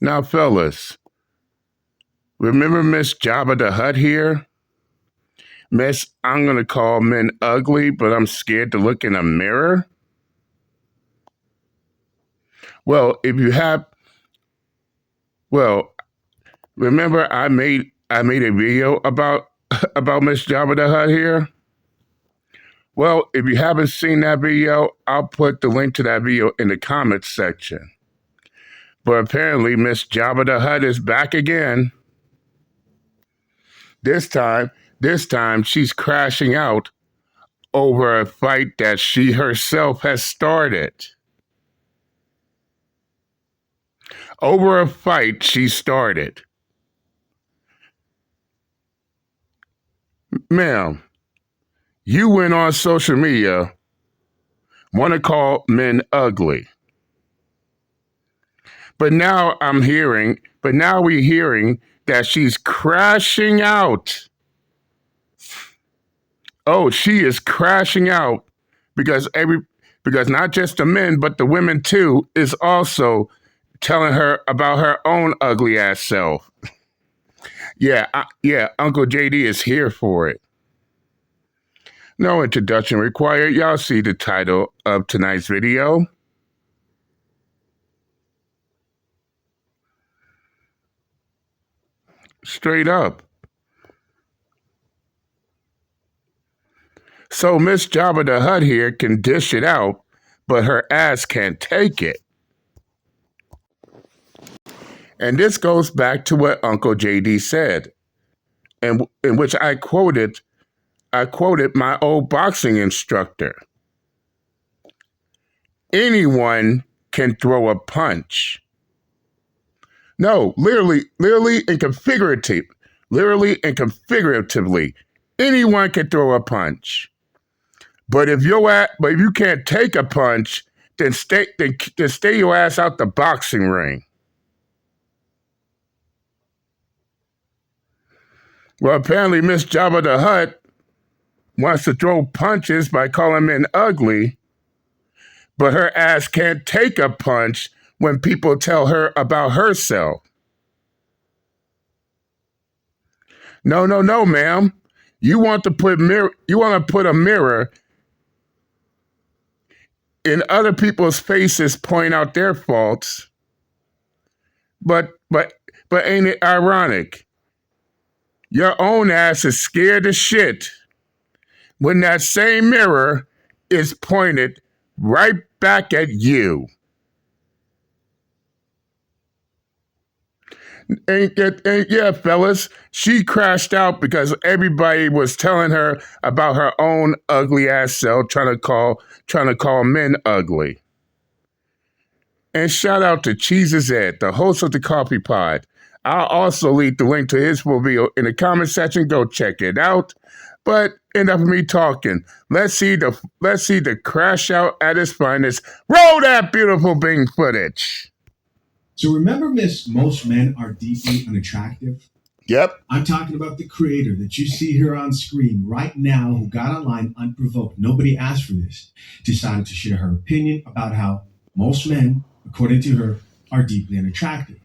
Now, fellas, remember Miss Jabba the Hutt here? Miss, I'm going to call men ugly, but I'm scared to look in a mirror? Well, if you have, well, remember I made a video about about Miss Jabba the Hutt here? Well, if you haven't seen that video, I'll put the link to that video in the comments section. But apparently, Miss Jabba the Hutt is back again. This time, this time she's crashing out over a fight that she herself has started. Over a fight she started. Ma'am, you went on social media, want to call men ugly. But now we're hearing that she's crashing out. Oh, she is crashing out because not just the men, but the women too, is also telling her about her own ugly ass self. Yeah, Uncle JD is here for it. No introduction required. Y'all see the title of tonight's video. Straight up. So Miss Jabba the Hutt here can dish it out, but her ass can't take it. And this goes back to what Uncle JD said, and in which I quoted my old boxing instructor. Anyone can throw a punch. No, literally and figuratively, anyone can throw a punch. But if you can't take a punch, then stay your ass out the boxing ring. Well, apparently Miss Jabba the Hutt wants to throw punches by calling men ugly, but her ass can't take a punch when people tell her about herself. No, ma'am. You want to put a mirror in other people's faces, point out their faults. But ain't it ironic? Your own ass is scared as shit when that same mirror is pointed right back at you. Yeah, fellas, she crashed out because everybody was telling her about her own ugly ass self, trying to call men ugly. And shout out to Cheese's Ed, the host of the Coffee Pod. I'll also leave the link to his full video in the comment section. Go check it out. But enough of me talking. Let's see the crash out at its finest. Roll that beautiful Bing footage. So remember, most men are deeply unattractive? Yep. I'm talking about the creator that you see here on screen right now who got online unprovoked. Nobody asked for this. Decided to share her opinion about how most men, according to her, are deeply unattractive.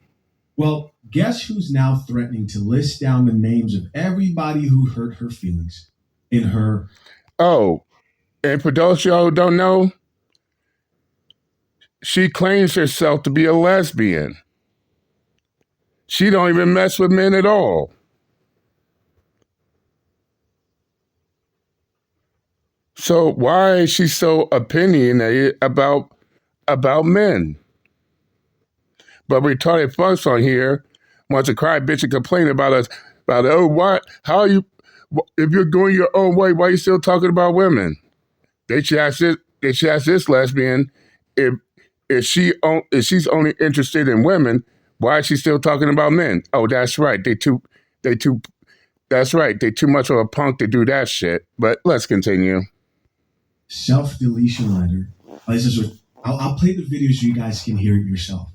Well, guess who's now threatening to list down the names of everybody who hurt her feelings in her... Oh, and for those y'all who don't know, she claims herself to be a lesbian. She don't even mess with men at all. So why is she so opinionated about men? But retarded fucks on here wants to cry, bitch, and complain about us. If you're going your own way, why are you still talking about women? They should ask this lesbian if she's only interested in women, why is she still talking about men? Oh, that's right. They too much of a punk to do that shit. But let's continue. Self-deletion letter. I'll play the video so you guys can hear it yourself.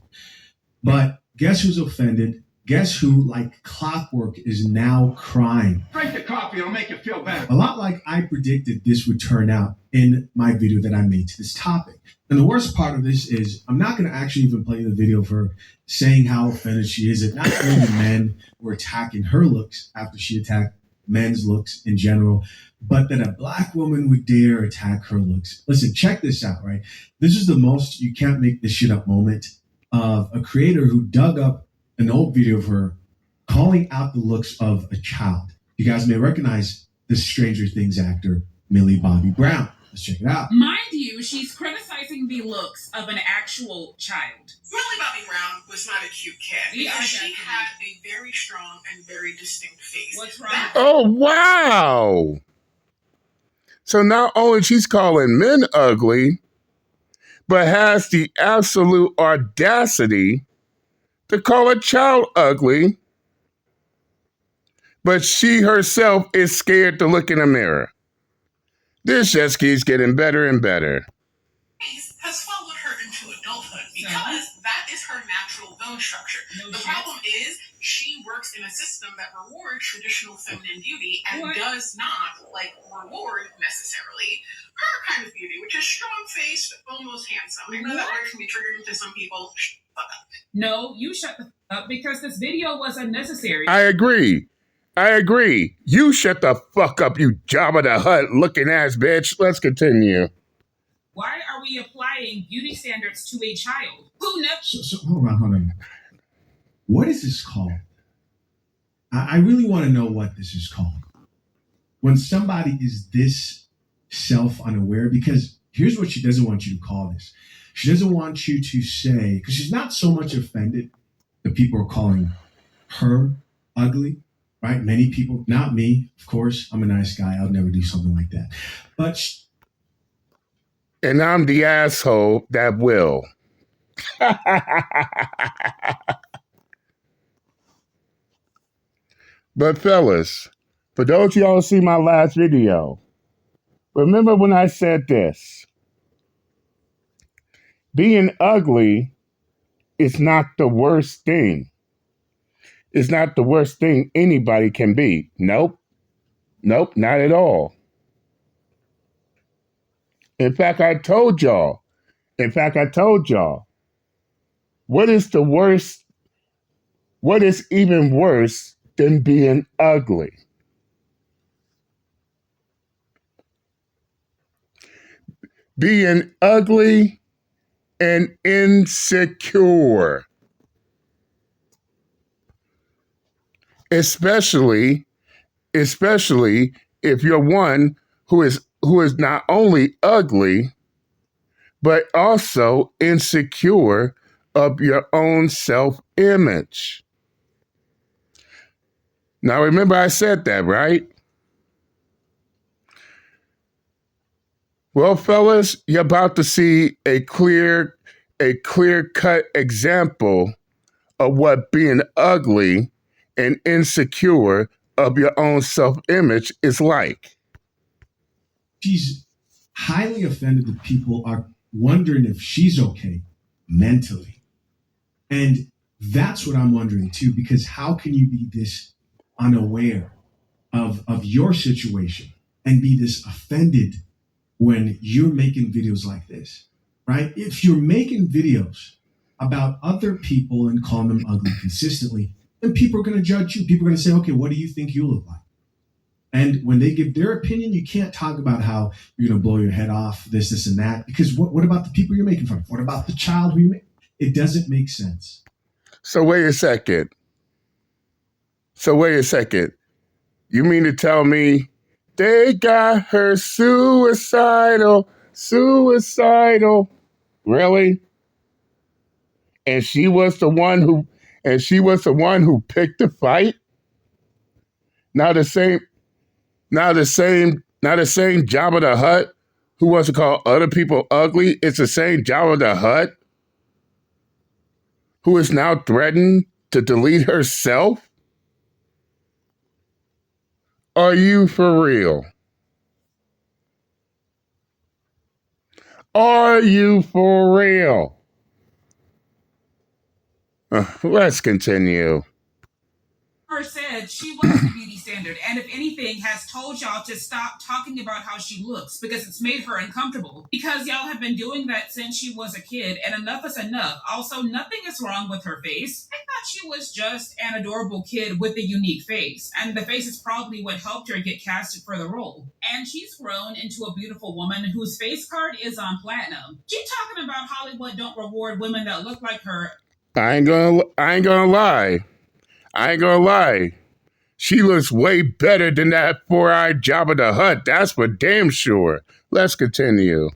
But guess who's offended? Guess who, like clockwork, is now crying? Drink the coffee, it'll make you feel better. A lot like I predicted this would turn out in my video that I made to this topic. And the worst part of this is I'm not going to actually even play the video of her saying how offended she is that not only men were attacking her looks after she attacked men's looks in general, but that a black woman would dare attack her looks. Listen, check this out, right? This is the most you can't make this shit up moment of a creator who dug up an old video of her calling out the looks of a child. You guys may recognize this Stranger Things actor, Millie Bobby Brown. Let's check it out. Mind you, she's criticizing the looks of an actual child. Millie Bobby Brown was not a cute kid because she had a very strong and very distinct face. What's wrong? Oh, wow. So not only she's calling men ugly, but has the absolute audacity to call a child ugly, but she herself is scared to look in a mirror. This just keeps getting better and better. Has followed her into adulthood because that is her natural bone structure. The problem is she works in a system that rewards traditional feminine beauty and does not reward necessarily her kind of beauty, which is strong-faced, almost handsome. I know that word can be triggering to some people. Fuck up. No, you shut the fuck up because this video was unnecessary. I agree. You shut the fuck up, you Jabba the Hutt looking ass bitch. Let's continue. Why are we applying beauty standards to a child? Who never? So hold on. What is this called? I really want to know what this is called. When somebody is this self-unaware, because here's what she doesn't want you to call this. She doesn't want you to say, because she's not so much offended that people are calling her ugly, right? Many people, not me, of course. I'm a nice guy. I'll never do something like that. But and I'm the asshole that will. But fellas, for those of y'all who see my last video, remember when I said this? Being ugly is not the worst thing. It's not the worst thing anybody can be. Nope, not at all. In fact, I told y'all, what is the worst, what is even worse than being ugly? Being ugly and insecure. Especially if you're one who is not only ugly, but also insecure of your own self-image. Now, remember I said that, right? Well, fellas, you're about to see a clear-cut example of what being ugly and insecure of your own self-image is like. She's highly offended that people are wondering if she's okay mentally. And that's what I'm wondering too, because how can you be this unaware of your situation and be this offended when you're making videos like this, right? If you're making videos about other people and calling them ugly consistently, then people are going to judge you. People are going to say, okay, what do you think you look like? And when they give their opinion, you can't talk about how you're going to blow your head off, this, and that. Because what about the people you're making fun of? What about the child who you make? It doesn't make sense. So wait a second. You mean to tell me they got her suicidal? Really? And she was the one who picked the fight? Now the same Jabba the Hutt who wants to call other people ugly, it's the same Jabba the Hutt who is now threatened to delete herself? Are you for real? Are you for real? Let's continue. Said she was the beauty standard, and if anything, has told y'all to stop talking about how she looks because it's made her uncomfortable. Because y'all have been doing that since she was a kid, and enough is enough. Also, nothing is wrong with her face. I thought she was just an adorable kid with a unique face, and the face is probably what helped her get casted for the role. And she's grown into a beautiful woman whose face card is on platinum. She talking about Hollywood don't reward women that look like her. I ain't gonna lie. I ain't gonna lie. She looks way better than that four-eyed Jabba the Hutt. That's for damn sure. Let's continue.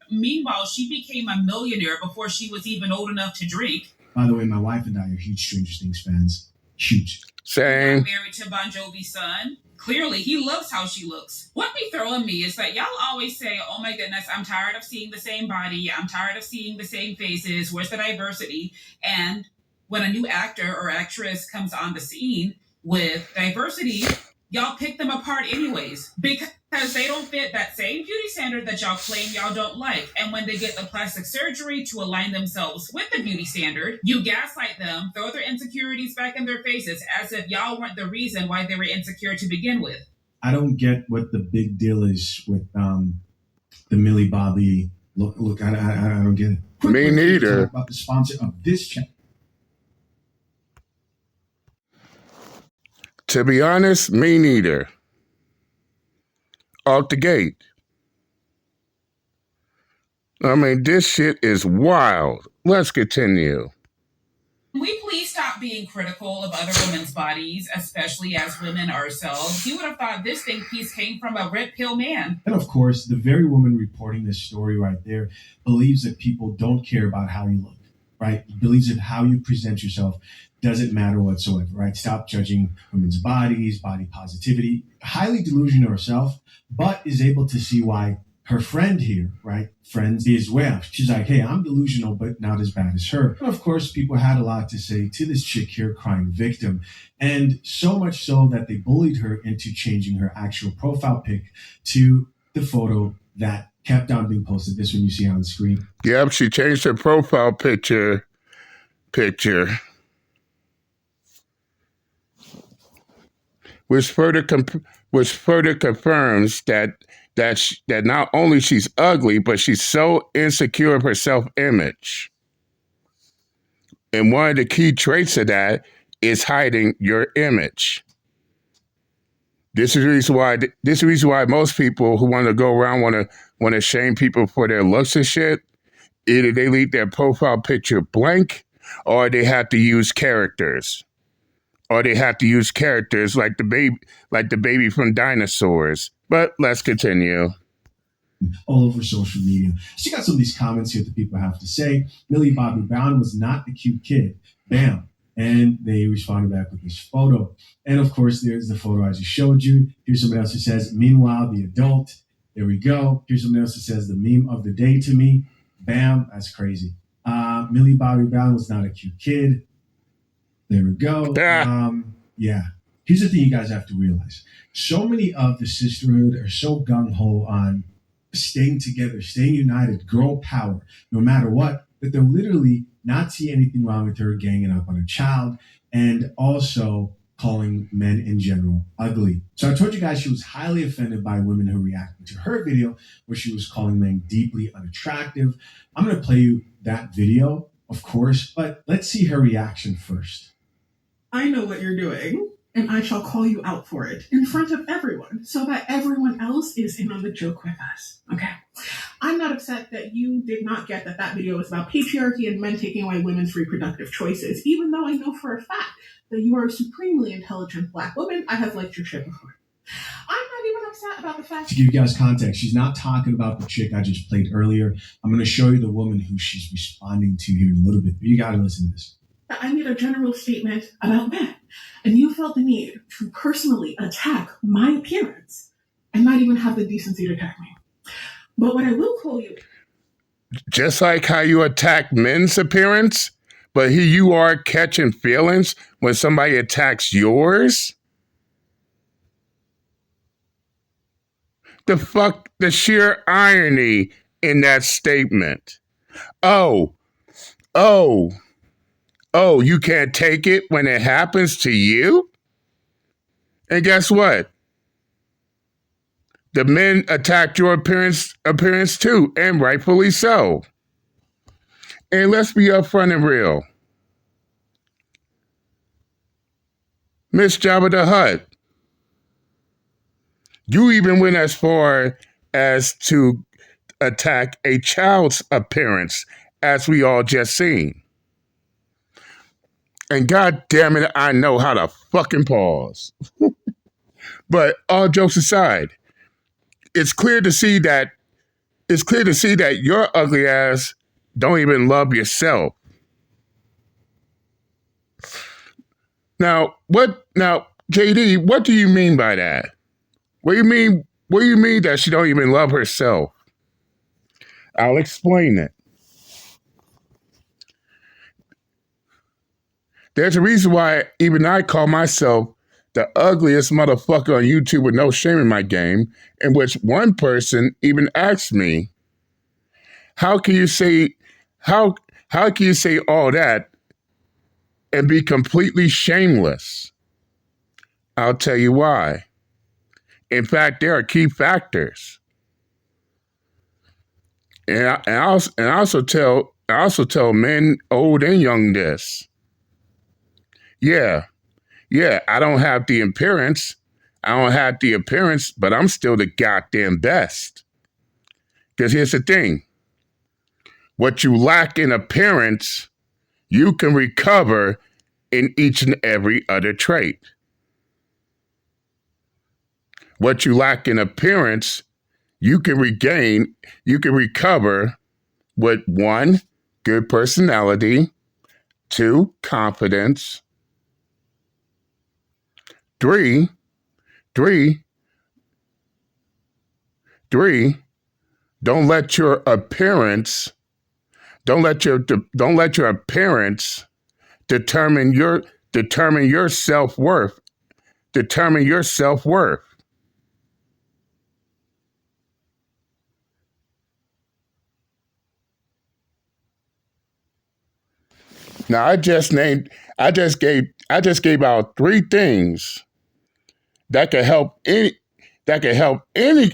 Meanwhile, she became a millionaire before she was even old enough to drink. By the way, my wife and I are huge Stranger Things fans. Huge. Same. Not married to Bon Jovi's son. Clearly, he loves how she looks. What be throwing me is that y'all always say, oh my goodness, I'm tired of seeing the same body. I'm tired of seeing the same faces. Where's the diversity? And when a new actor or actress comes on the scene with diversity, y'all pick them apart anyways because they don't fit that same beauty standard that y'all claim y'all don't like. And when they get the plastic surgery to align themselves with the beauty standard, you gaslight them, throw their insecurities back in their faces as if y'all weren't the reason why they were insecure to begin with. I don't get what the big deal is with the Millie Bobby look. I don't get it. Me neither. Talk about the sponsor of this channel. To be honest, me neither. Out the gate. I mean, this shit is wild. Let's continue. Can we please stop being critical of other women's bodies, especially as women ourselves? You would have thought this think piece came from a red pill man. And of course, the very woman reporting this story right there believes that people don't care about how you look, right? Believes that how you present yourself doesn't matter whatsoever, right? Stop judging women's bodies, body positivity. Highly delusional herself, but is able to see why her friend here, right? Friends is well. She's like, hey, I'm delusional, but not as bad as her. And of course, people had a lot to say to this chick here, crying victim. And so much so that they bullied her into changing her actual profile pic to the photo that kept on being posted. This one you see on the screen. Yep, she changed her profile picture. Which further confirms that not only she's ugly, but she's so insecure of her self-image. And one of the key traits of that is hiding your image. This is the reason why most people who want to go around want to shame people for their looks and shit. Either they leave their profile picture blank, or they have to use characters. Or they have to use characters like the baby from Dinosaurs. But let's continue. All over social media. So you got some of these comments here that people have to say. Millie Bobby Brown was not the cute kid. Bam. And they responded back with this photo. And of course, there's the photo I just showed you. Here's somebody else who says, meanwhile, the adult. There we go. Here's somebody else who says, the meme of the day to me. Bam. That's crazy. Millie Bobby Brown was not a cute kid. There we go. Yeah. Here's the thing you guys have to realize. So many of the sisterhood are so gung-ho on staying together, staying united, girl power, no matter what, that they'll literally not see anything wrong with her ganging up on a child and also calling men in general ugly. So I told you guys she was highly offended by women who reacted to her video where she was calling men deeply unattractive. I'm going to play you that video, of course, but let's see her reaction first. I know what you're doing, and I shall call you out for it in front of everyone so that everyone else is in on the joke with us. Okay? I'm not upset that you did not get that video was about patriarchy and men taking away women's reproductive choices, even though I know for a fact that you are a supremely intelligent Black woman. I have liked your shit before. I'm not even upset about the fact. To give you guys context, she's not talking about the chick I just played earlier. I'm going to show you the woman who she's responding to here in a little bit, but you got to listen to this. I made a general statement about men, and you felt the need to personally attack my appearance and not even have the decency to attack me. But what I will call you... Just like how you attack men's appearance, but here you are catching feelings when somebody attacks yours? The sheer irony in that statement. Oh, you can't take it when it happens to you? And guess what? The men attacked your appearance too, and rightfully so. And let's be upfront and real. Miss Jabba the Hutt, you even went as far as to attack a child's appearance, as we all just seen. And god damn it, I know how to fucking pause. But all jokes aside, it's clear to see that your ugly ass don't even love yourself. Now, JD, what do you mean by that? What do you mean that she don't even love herself? I'll explain it. There's a reason why even I call myself the ugliest motherfucker on YouTube with no shame in my game, in which one person even asked me, how can you say all that and be completely shameless? I'll tell you why. In fact, there are key factors. And I also tell men old and young this. Yeah, I don't have the appearance. But I'm still the goddamn best. Because here's the thing. What you lack in appearance, you can recover in each and every other trait. What you lack in appearance, you can recover with 1, good personality, 2, confidence, 3, don't let your appearance determine your self-worth. Determine your self-worth. Now I just gave out 3 things that could help any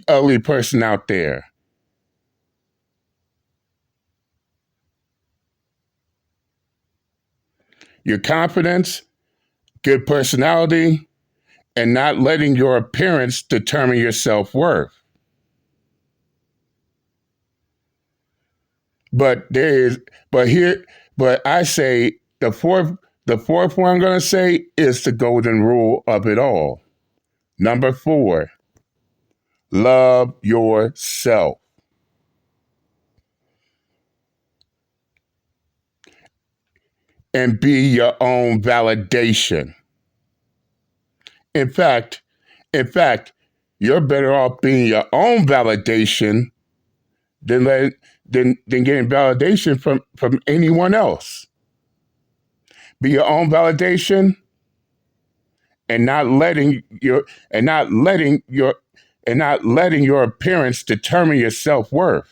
ugly person out there. Your confidence, good personality, and not letting your appearance determine your self-worth. But I say the fourth one I'm going to say is the golden rule of it all. Number 4, love yourself. And be your own validation. In fact, you're better off being your own validation than getting validation from anyone else. Be your own validation and not letting your appearance determine your self-worth.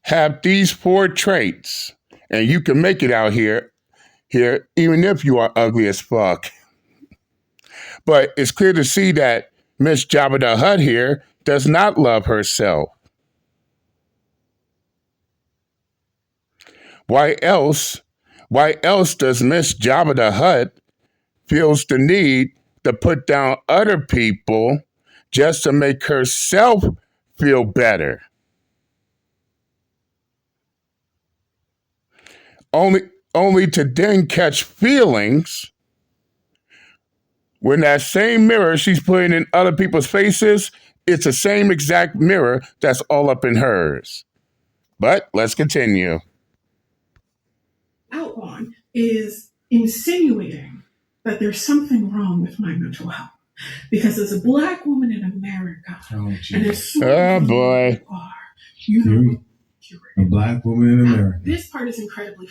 Have these 4 traits, and you can make it out here, even if you are ugly as fuck. But it's clear to see that Miss Jabba the Hutt here does not love herself. Why else does Miss Jabba the Hutt feels the need to put down other people just to make herself feel better? Only to then catch feelings when that same mirror she's putting in other people's faces, it's the same exact mirror that's all up in hers. But let's continue. Out on is insinuating that there's something wrong with my mental health. Because as a Black woman in America, and as oh boy, you know, a Black woman in America. This part is incredibly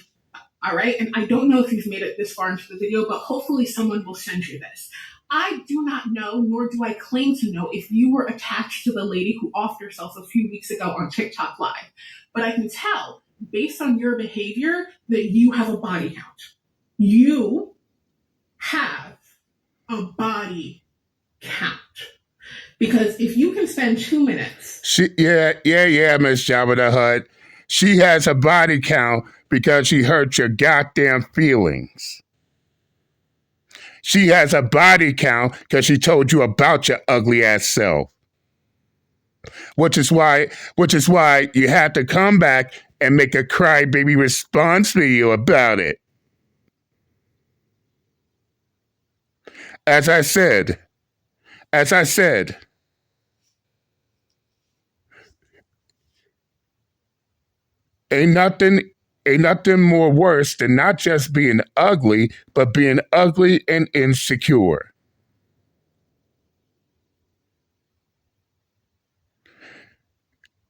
all right, and I don't know if you've made it this far into the video, but hopefully someone will send you this. I do not know, nor do I claim to know, if you were attached to the lady who offed herself a few weeks ago on TikTok Live. But I can tell, based on your behavior, that you have a body count. you have a body count. Because if you can spend 2 minutes. Miss Jabba the Hutt. She has a body count because she hurt your goddamn feelings. She has a body count because she told you about your ugly ass self. Which is why you had to come back and make a crybaby response video about it. As I said, ain't nothing more worse than not just being ugly, but being ugly and insecure.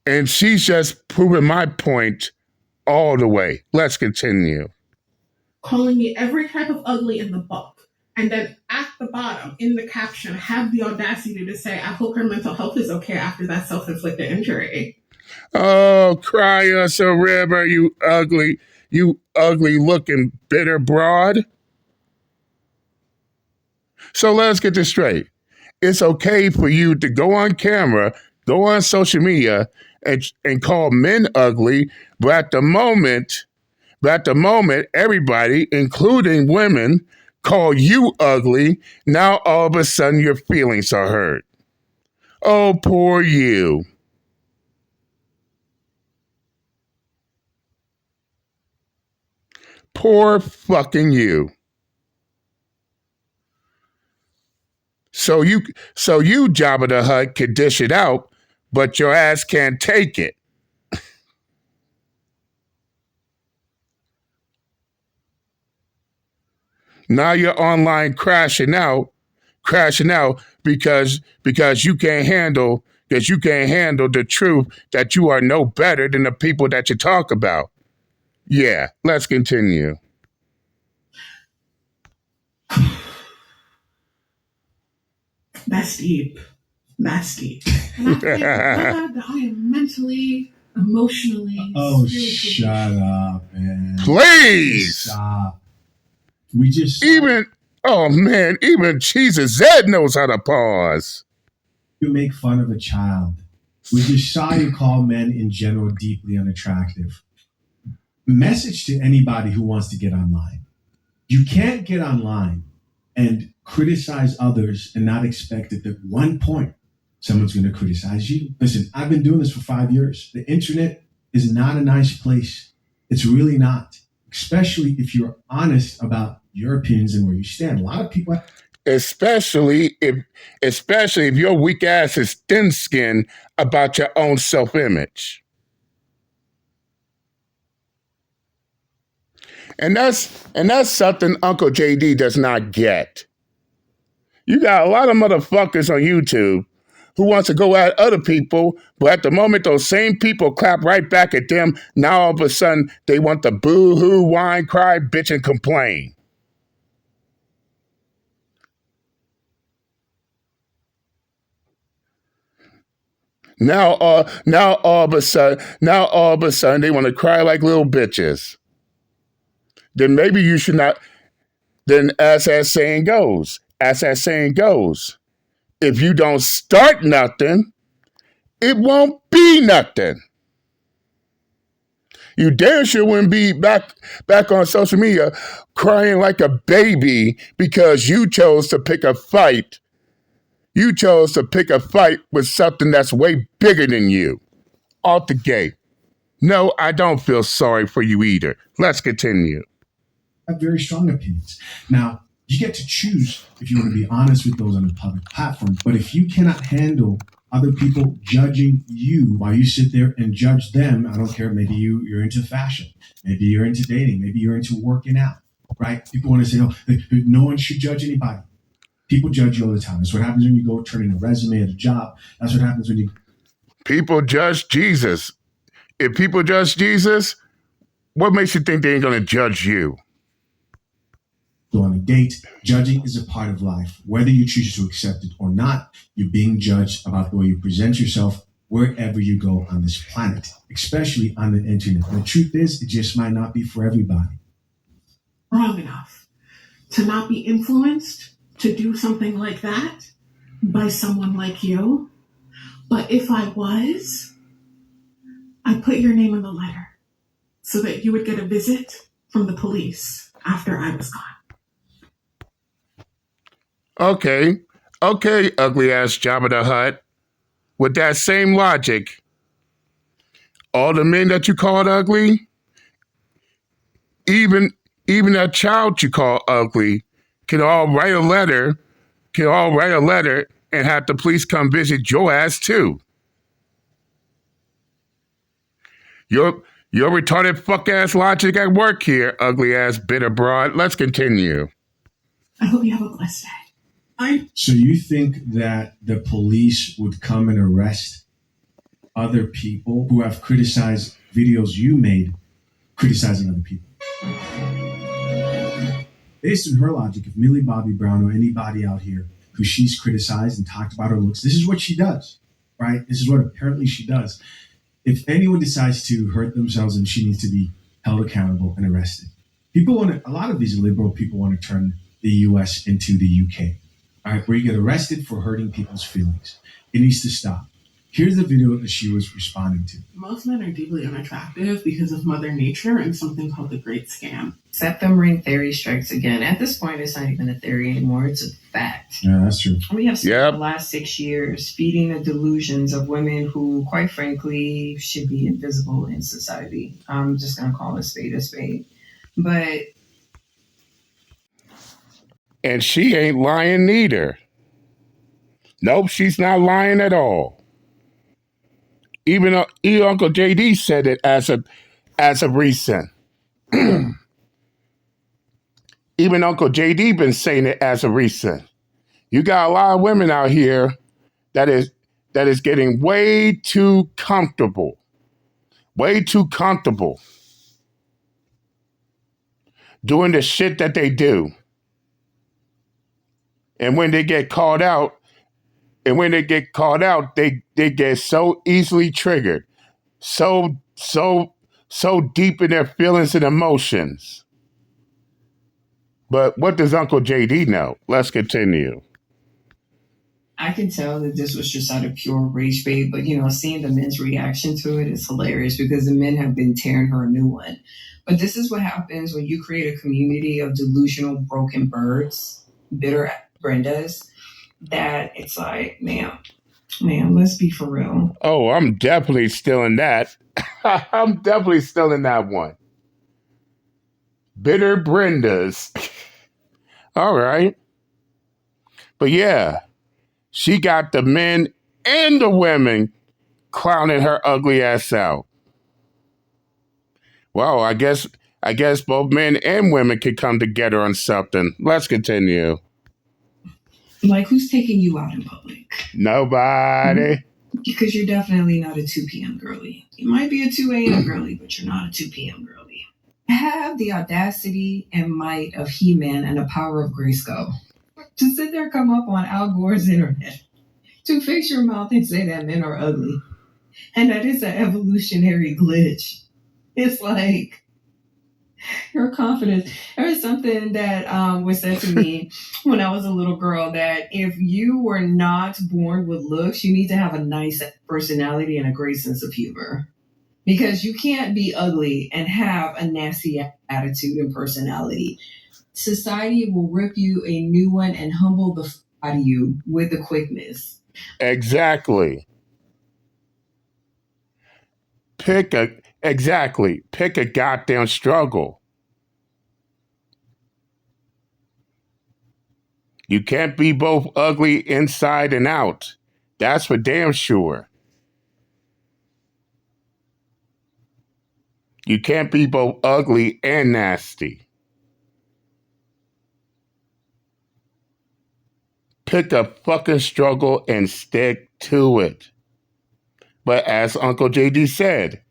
And she's just proven my point all the way. Let's continue. Calling me every type of ugly in the book. And then at the bottom, in the caption, have the audacity to say, I hope her mental health is okay after that self-inflicted injury. Oh, cry us a river, you ugly looking bitter broad. So let's get this straight. It's okay for you to go on camera, go on social media, and call men ugly, but at the moment, everybody, including women, call you ugly. Now all of a sudden your feelings are hurt. Oh, poor you. Poor fucking you. So you, Jabba the Hutt, can dish it out, but your ass can't take it. Now you're online crashing out because you can't handle the truth that you are no better than the people that you talk about. Yeah, let's continue. That's deep. And I thank God that I am mentally, emotionally. Oh, shut up, man. Please. Stop. We just even Jesus Zed knows how to pause. You make fun of a child. We just saw you call men in general deeply unattractive. Message to anybody who wants to get online. You can't get online and criticize others and not expect that at one point someone's going to criticize you. Listen, I've been doing this for 5 years. The internet is not a nice place. It's really not, especially if you're honest about your opinions and where you stand. A lot of people, especially if your weak ass is thin-skinned about your own self-image. And that's something Uncle JD does not get. You got a lot of motherfuckers on YouTube who wants to go at other people, but at the moment those same people clap right back at them, now all of a sudden they want to boo-hoo, whine, cry, bitch, and complain. Now all of a sudden they want to cry like little bitches. Then maybe you should not. Then as that saying goes, if you don't start nothing, it won't be nothing. You damn sure wouldn't be back on social media crying like a baby because you chose to pick a fight. You chose to pick a fight with something that's way bigger than you. Out the gate. No, I don't feel sorry for you either. Let's continue. Have very strong opinions. Now, you get to choose if you want to be honest with those on a public platform. But if you cannot handle other people judging you while you sit there and judge them, I don't care, maybe you're into fashion, maybe you're into dating, maybe you're into working out, right? People want to say, oh, no one should judge anybody. People judge you all the time. That's what happens when you go turn in a resume at a job. That's what happens when you... People judge Jesus. If people judge Jesus, what makes you think they ain't going to judge you? Go on a date. Judging is a part of life. Whether you choose to accept it or not, you're being judged about the way you present yourself wherever you go on this planet, especially on the internet. The truth is, it just might not be for everybody. strong enough to not be influenced to do something like that by someone like you. But if I was, I'd put your name in the letter so that you would get a visit from the police after I was gone. Okay. Okay, ugly ass Jabba the Hutt. With that same logic, all the men that you called ugly, even that child you call ugly, can all write a letter, and have the police come visit your ass too. Your retarded fuck ass logic at work here, ugly ass bitter broad. Let's continue. I hope you have a blessed day. So you think that the police would come and arrest other people who have criticized videos you made criticizing other people? Based on her logic, if Millie Bobby Brown or anybody out here who she's criticized and talked about her looks, this is what she does, right? This is what apparently she does. If anyone decides to hurt themselves, then she needs to be held accountable and arrested. A lot of these liberal people want to turn the US into the UK, all right, where you get arrested for hurting people's feelings. It needs to stop. Here's the video that she was responding to. Most men are deeply unattractive because of Mother Nature and something called the Great Scam. Septum ring theory strikes again. At this point, it's not even a theory anymore. It's a fact. Yeah, that's true. We have spent the last 6 years feeding the delusions of women who, quite frankly, should be invisible in society. I'm just going to call a spade a spade. But... And she ain't lying neither. Nope, she's not lying at all. Even Uncle JD said it as of recent. Even Uncle JD been saying it as of recent. You got a lot of women out here that is getting way too comfortable. Way too comfortable doing the shit that they do. And when they get called out, they get so easily triggered, so deep in their feelings and emotions. But what does Uncle JD know? Let's continue. I can tell that this was just out of pure rage bait, but seeing the men's reaction to it is hilarious because the men have been tearing her a new one. But this is what happens when you create a community of delusional broken birds, bitter Brendas, that it's like, man, let's be for real. Oh, I'm definitely still in that. I'm definitely still in that one. Bitter Brendas. All right. But yeah, she got the men and the women clowning her ugly ass out. Well, I guess both men and women could come together on something. Let's continue. Like, who's taking you out in public? Nobody. Because you're definitely not a 2 p.m. girly. You might be a 2 a.m. girly, but you're not a 2 p.m. girly. Have the audacity and might of He-Man and the power of Grayskull to sit there, come up on Al Gore's internet, to fix your mouth and say that men are ugly. And that is an evolutionary glitch. It's like... your confidence. There was something that was said to me when I was a little girl that if you were not born with looks, you need to have a nice personality and a great sense of humor. Because you can't be ugly and have a nasty attitude and personality. Society will rip you a new one and humble the out of you with a quickness. Exactly. Pick a goddamn struggle. You can't be both ugly inside and out. That's for damn sure. You can't be both ugly and nasty. Pick a fucking struggle and stick to it. But as Uncle JD said,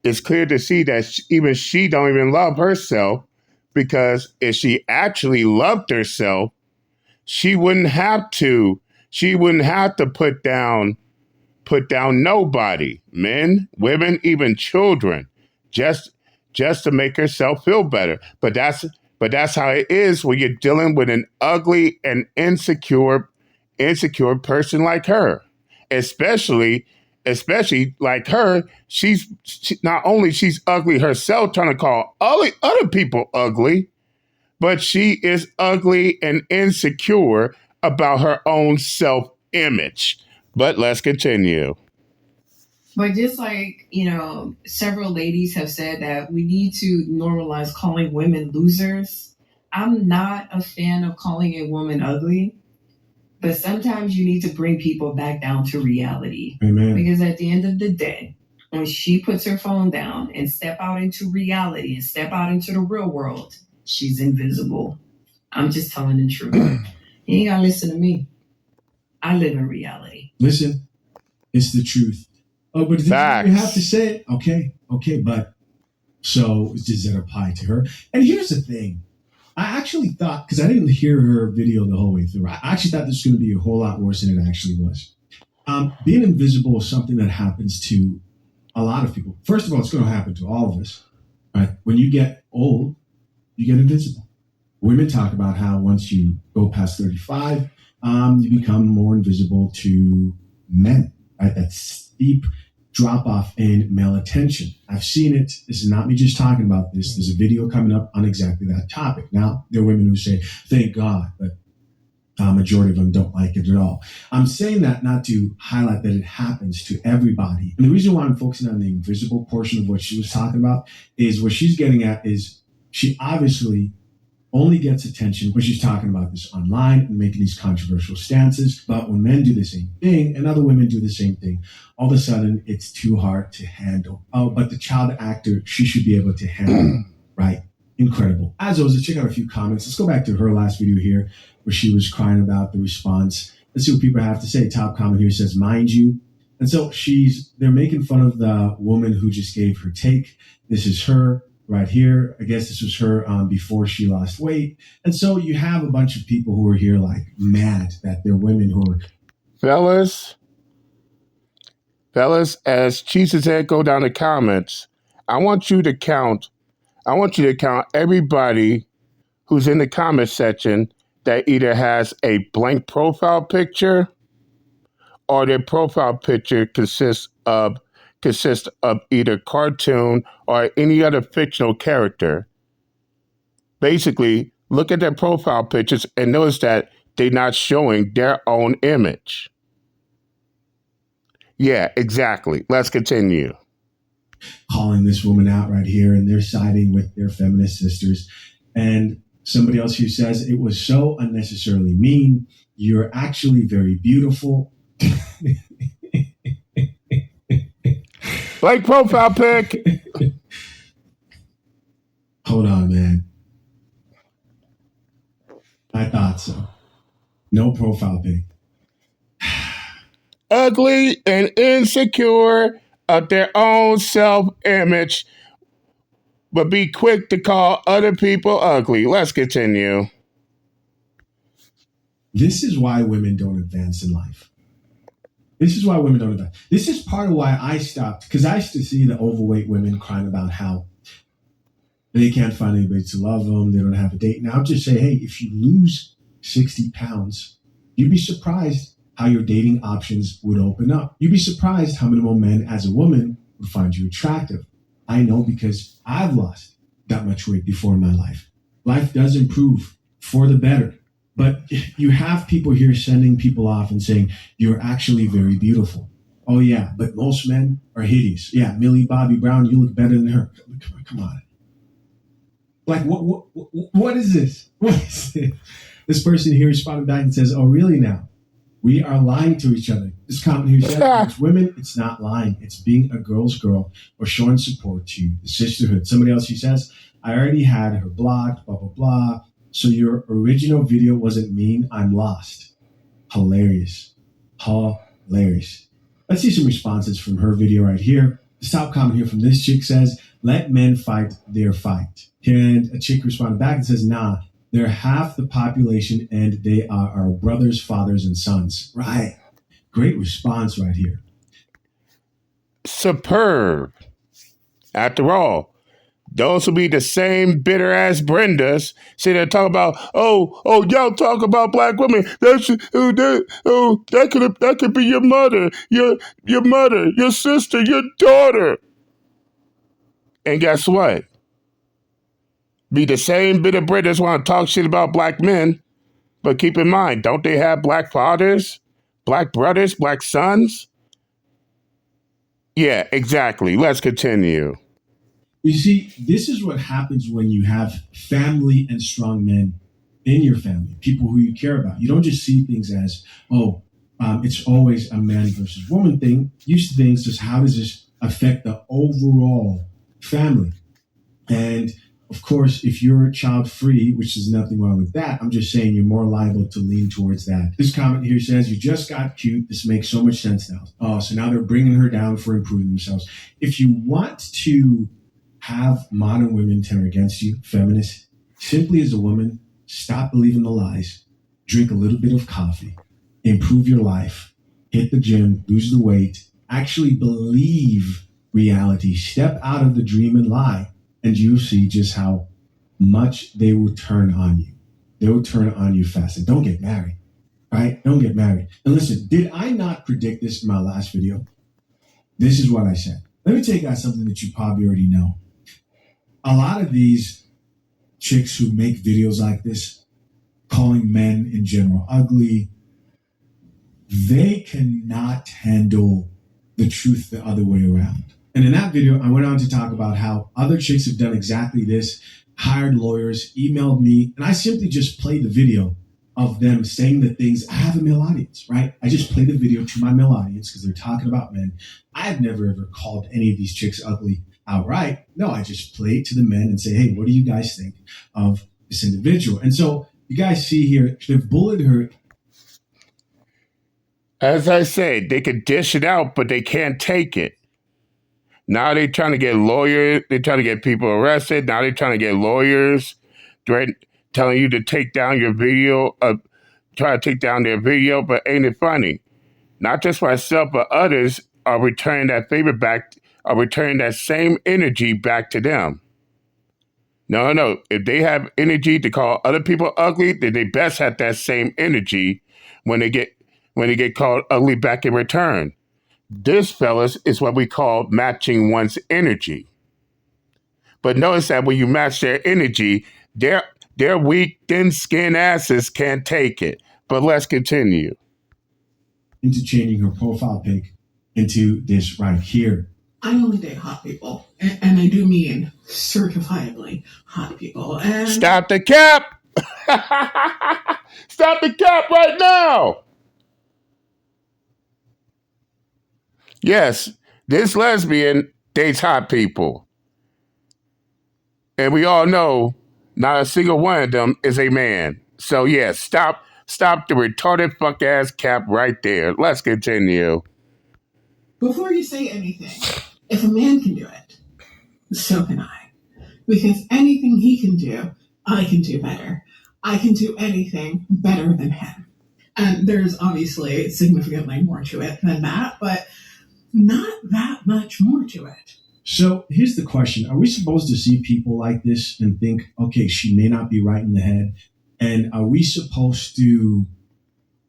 it's clear to see that even she don't even love herself, because if she actually loved herself, she wouldn't have to put down nobody, men, women, even children, just to make herself feel better. But But that's how it is when you're dealing with an ugly and insecure person like her. Especially like her, not only she's ugly herself, trying to call other people ugly, but she is ugly and insecure about her own self-image. But let's continue. But just like, several ladies have said that we need to normalize calling women losers. I'm not a fan of calling a woman ugly, but sometimes you need to bring people back down to reality. Amen. Because at the end of the day, when she puts her phone down and step out into reality and step out into the real world, she's invisible. I'm just telling the truth. You ain't gotta listen to me. I live in reality. Listen, it's the truth. Oh, but you have to say it. Okay, but so does that apply to her? And here's the thing. I actually thought, because I didn't hear her video the whole way through, I actually thought this was going to be a whole lot worse than it actually was. Being invisible is something that happens to a lot of people. First of all, it's going to happen to all of us. Right? When you get old, you get invisible. Women talk about how once you go past 35, you become more invisible to men. Right? That steep drop off in male attention. I've seen it. This is not me just talking about this. There's a video coming up on exactly that topic. Now, there are women who say, thank God, but majority of them don't like it at all. I'm saying that not to highlight that it happens to everybody. And the reason why I'm focusing on the invisible portion of what she was talking about is what she's getting at is she obviously only gets attention when she's talking about this online and making these controversial stances. But when men do the same thing and other women do the same thing, all of a sudden it's too hard to handle. Oh, but the child actor, she should be able to handle, right? Incredible. As always, let's check out a few comments. Let's go back to her last video here where she was crying about the response. Let's see what people have to say. Top comment here says, mind you. And so they're making fun of the woman who just gave her take. This is her. Right here, I guess this was her before she lost weight. And so you have a bunch of people who are here like mad that they're women who are... Fellas, as Jesus said, go down the comments. I want you to count everybody who's in the comment section that either has a blank profile picture or their profile picture consists of either cartoon or any other fictional character. Basically, look at their profile pictures and notice that they're not showing their own image. Yeah, exactly. Let's continue. Calling this woman out right here, and they're siding with their feminist sisters. And somebody else who says it was so unnecessarily mean. You're actually very beautiful. Like profile pic. Hold on, man. I thought so. No profile pic. Ugly and insecure of their own self-image, but be quick to call other people ugly. Let's continue. This is why women don't advance in life. This is why women don't advance. This is part of why I stopped, because I used to see the overweight women crying about how they can't find anybody to love them. They don't have a date. Now, I'll just say, hey, if you lose 60 pounds, you'd be surprised how your dating options would open up. You'd be surprised how many more men as a woman would find you attractive. I know because I've lost that much weight before in my life. Life does improve for the better. But you have people here sending people off and saying, you're actually very beautiful. Oh, yeah, but most men are hideous. Yeah, Millie Bobby Brown, you look better than her. Come on. Like, what is this? What is this? This person here responded back and says, oh, really now? We are lying to each other. This comment here said, it's women, it's not lying. It's being a girl's girl or showing support to the sisterhood. Somebody else, he says, I already had her blocked, blah, blah, blah. So your original video wasn't mean. I'm lost. Hilarious. Hilarious. Let's see some responses from her video right here. The top comment here from this chick says, let men fight their fight. And a chick responded back and says, nah, they're half the population and they are our brothers, fathers, and sons. Right. Great response right here. Superb. After all, Those will be the same bitter ass Brendas sitting there talking about, y'all talk about black women. That could be your mother, your mother, your sister, your daughter. And guess what? Be the same bitter Brendas want to talk shit about black men, but keep in mind, don't they have black fathers, black brothers, black sons? Yeah, exactly. Let's continue. You see, this is what happens when you have family and strong men in your family, people who you care about. You don't just see things as, it's always a man versus woman thing. You see things as, how does this affect the overall family? And of course, if you're child free, which is nothing wrong with that, I'm just saying you're more liable to lean towards that. This comment here says, you just got cute. This makes so much sense now. Oh, so now they're bringing her down for improving themselves. If you want to have modern women turn against you, feminists, simply as a woman, stop believing the lies, drink a little bit of coffee, improve your life, hit the gym, lose the weight, actually believe reality, step out of the dream and lie, and you'll see just how much they will turn on you. They will turn on you fast. And don't get married, right? Don't get married. And listen, did I not predict this in my last video? This is what I said. Let me take out something that you probably already know. A lot of these chicks who make videos like this, calling men in general ugly, they cannot handle the truth the other way around. And in that video, I went on to talk about how other chicks have done exactly this, hired lawyers, emailed me, and I simply just played the video of them saying the things. I have a male audience, right? I just played the video to my male audience because they're talking about men. I've never ever called any of these chicks ugly outright. No, I just play it to the men and say, hey, what do you guys think of this individual? And so you guys see here, they've bullied her. As I say, they can dish it out, but they can't take it. Now they're trying to get lawyers. They're trying to get people arrested. Now they're trying to get lawyers, telling you to take down your video, try to take down their video. But ain't it funny? Not just myself, but others are returning that favor back, are returning that same energy back to them. No. If they have energy to call other people ugly, then they best have that same energy when they get called ugly back in return. This, fellas, is what we call matching one's energy. But notice that when you match their energy, their weak, thin-skinned asses can't take it. But let's continue. Into changing her profile pic into this right here. I only date hot people, and I do mean certifiably hot people. And Stop the cap! Stop the cap right now! Yes, this lesbian dates hot people. And we all know not a single one of them is a man. So yes, stop the retarded fuck ass cap right there. Let's continue. Before you say anything, if a man can do it, so can I. Because anything he can do, I can do better. I can do anything better than him. And there's obviously significantly more to it than that, but not that much more to it. So here's the question. Are we supposed to see people like this and think, okay, she may not be right in the head? And are we supposed to,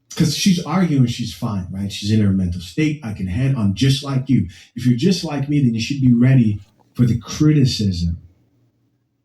because she's arguing she's fine, right? She's in her mental state. I'm just like you. If you're just like me, then you should be ready for the criticism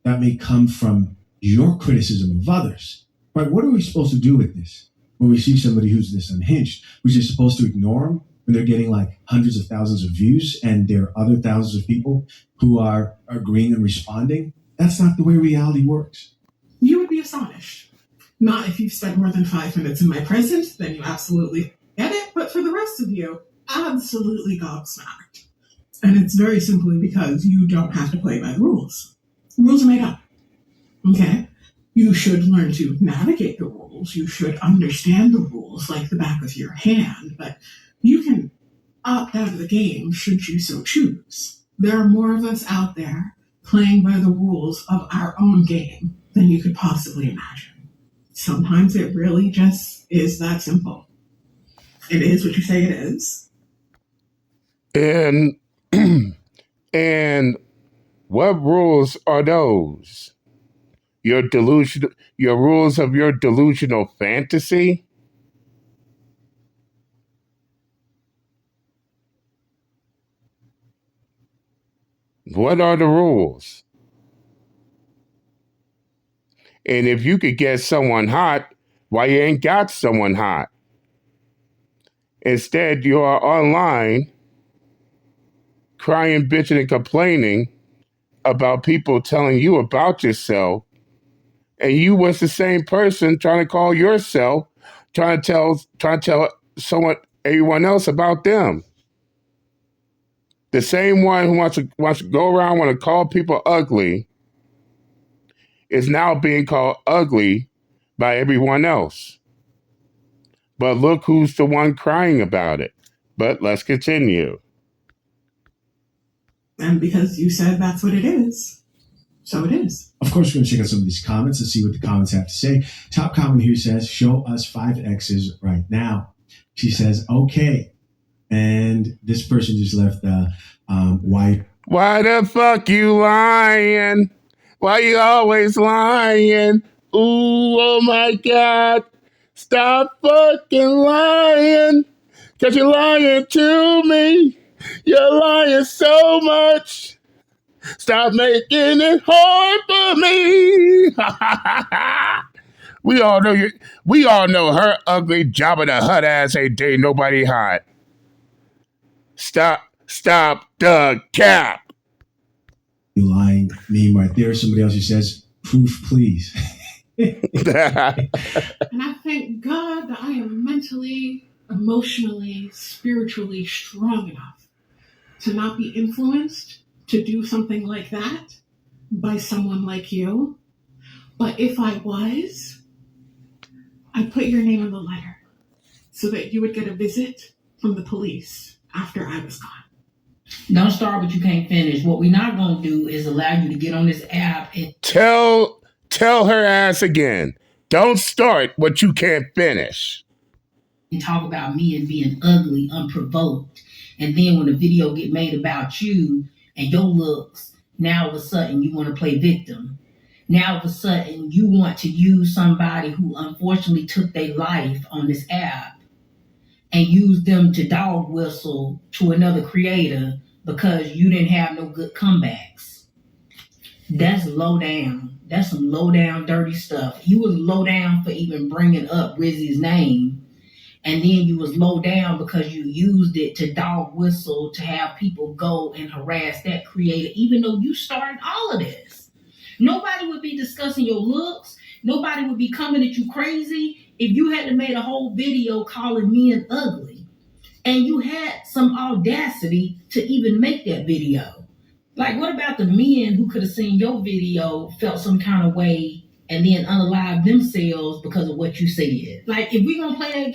that may come from your criticism of others. Right? What are we supposed to do with this? When we see somebody who's this unhinged, we're just supposed to ignore them when they're getting like hundreds of thousands of views and there are other thousands of people who are agreeing and responding? That's not the way reality works. You would be astonished. Not if you've spent more than 5 minutes in my presence, then you absolutely get it. But for the rest of you, absolutely gobsmacked. And it's very simply because you don't have to play by the rules. The rules are made up. Okay? You should learn to navigate the rules. You should understand the rules like the back of your hand. But you can opt out of the game should you so choose. There are more of us out there playing by the rules of our own game than you could possibly imagine. Sometimes it really just is that simple. It is what you say it is. And What rules are those? Your rules of your delusional fantasy? What are the rules? And if you could get someone hot, why you ain't got someone hot? Instead, you are online crying, bitching, and complaining about people telling you about yourself. And you was the same person trying to call yourself, trying to tell everyone else about them. The same one who wants to go around, want to call people ugly, is now being called ugly by everyone else. But look who's the one crying about it. But let's continue. And because you said that's what it is, so it is. Of course, we're going to check out some of these comments and see what the comments have to say. Top comment here says, show us 5 X's right now. She says, okay. And this person just left why. Why the fuck you lying? Why you always lying? Ooh, oh my God. Stop fucking lying. Cause you're lying to me. You're lying so much. Stop making it hard for me. We all know her ugly Jabba the Hutt ass ain't dating nobody hot. Stop the cap. Lying meme right there. Somebody else who says, proof, please. And I thank God that I am mentally, emotionally, spiritually strong enough to not be influenced to do something like that by someone like you. But if I was, I'd put your name in the letter so that you would get a visit from the police after I was gone. Don't start what you can't finish. What we're not going to do is allow you to get on this app and tell her ass again. Don't start what you can't finish. And talk about me and being ugly, unprovoked. And then when the video get made about you and your looks, now all of a sudden you want to play victim. Now all of a sudden you want to use somebody who unfortunately took their life on this app and use them to dog whistle to another creator because you didn't have no good comebacks. That's low down. That's some low down dirty stuff. You was low down for even bringing up Rizzy's name. And then you was low down because you used it to dog whistle to have people go and harass that creator, even though you started all of this. Nobody would be discussing your looks. Nobody would be coming at you crazy if you had to made a whole video calling men ugly. And you had some audacity to even make that video. Like, what about the men who could have seen your video, felt some kind of way, and then unalive themselves because of what you said? Like, if we're gonna play that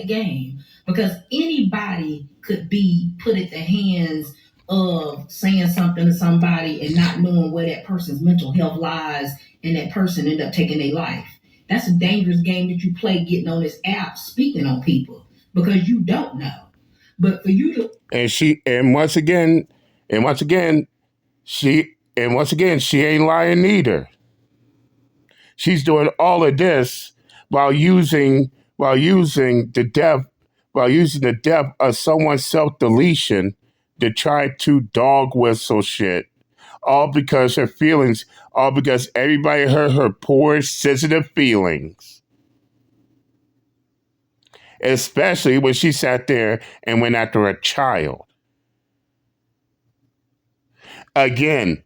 game. Because anybody could be put at the hands of saying something to somebody and not knowing where that person's mental health lies, and that person end up taking their life. That's a dangerous game that you play, getting on this app, speaking on people, because you don't know. But for you to and once again, she ain't lying either. She's doing all of this while using the depth of someone's self-deletion to try to dog whistle shit. All because everybody heard her poor, sensitive feelings. Especially when she sat there and went after a child. Again,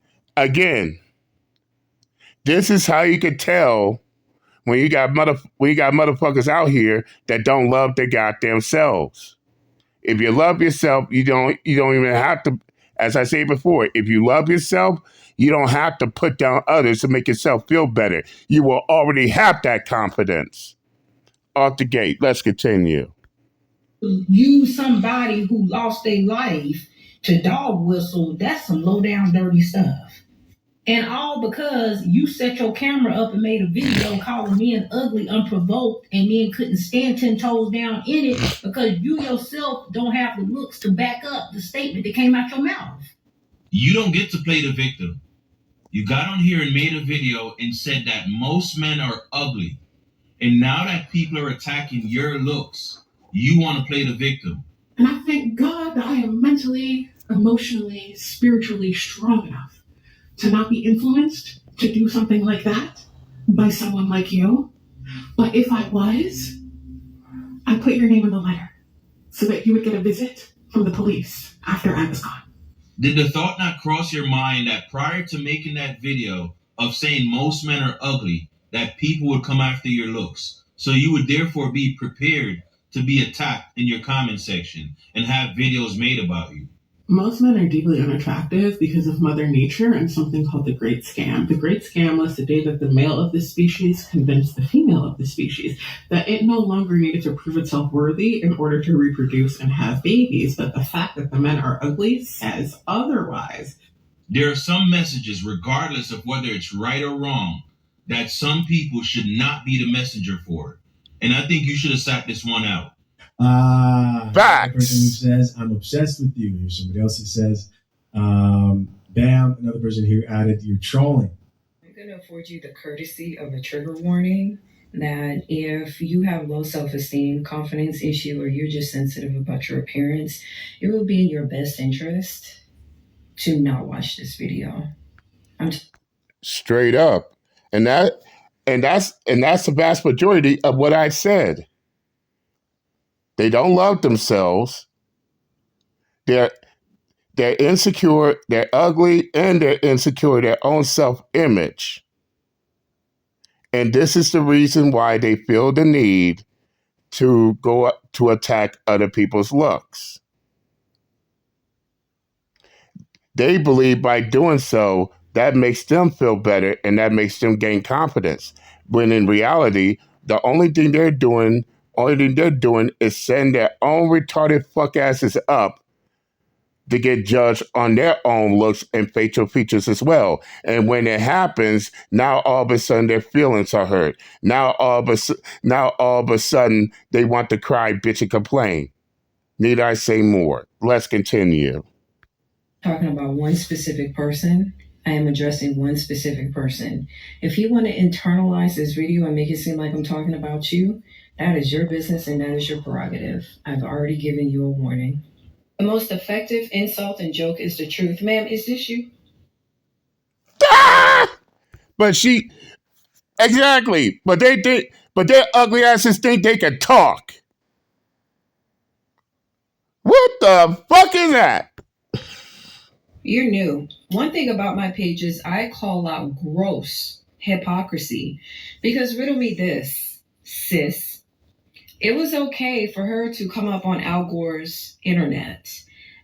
this is how you could tell when you got motherfuckers out here that don't love their goddamn selves. If you love yourself, you don't even have to, as I said before, if you love yourself, you don't have to put down others to make yourself feel better. You will already have that confidence. Off the gate, let's continue. Use somebody who lost their life to dog whistle, that's some low down dirty stuff. And all because you set your camera up and made a video calling men ugly, unprovoked, and then couldn't stand 10 toes down in it because you yourself don't have the looks to back up the statement that came out your mouth. You don't get to play the victim. You got on here and made a video and said that most men are ugly. And now that people are attacking your looks, you want to play the victim. And I thank God that I am mentally, emotionally, spiritually strong enough to not be influenced to do something like that by someone like you. But if I was, I'd put your name in the letter so that you would get a visit from the police after I was gone. Did the thought not cross your mind that prior to making that video of saying most men are ugly, that people would come after your looks? So you would therefore be prepared to be attacked in your comment section and have videos made about you. Most men are deeply unattractive because of Mother Nature and something called the Great Scam. The Great Scam was the day that the male of the species convinced the female of the species that it no longer needed to prove itself worthy in order to reproduce and have babies, but the fact that the men are ugly says otherwise. There are some messages, regardless of whether it's right or wrong, that some people should not be the messenger for. And I think you should have sat this one out. Another person who says, I'm obsessed with you. Here's somebody else that says, bam. Another person here added, you're trolling. I'm going to afford you the courtesy of a trigger warning that if you have low self-esteem, confidence issue, or you're just sensitive about your appearance, it will be in your best interest to not watch this video. Straight up. And that's the vast majority of what I said. They don't love themselves. They're insecure, they're ugly, and they're insecure their own self-image. And this is the reason why they feel the need to go up to attack other people's looks. They believe by doing so, that makes them feel better and that makes them gain confidence. When in reality, the only thing they're doing is setting their own retarded fuck asses up to get judged on their own looks and facial features as well. And when it happens, now all of a sudden their feelings are hurt. Now all of a sudden they want to cry, bitch, and complain. Need I say more? Let's continue. Talking about one specific person. I am addressing one specific person. If you want to internalize this video and make it seem like I'm talking about you, that is your business and that is your prerogative. I've already given you a warning. The most effective insult and joke is the truth. Ma'am, is this you? But exactly. But their ugly asses think they can talk. What the fuck is that? You're new. One thing about my page is I call out gross hypocrisy. Because riddle me this, sis. It was okay for her to come up on Al Gore's internet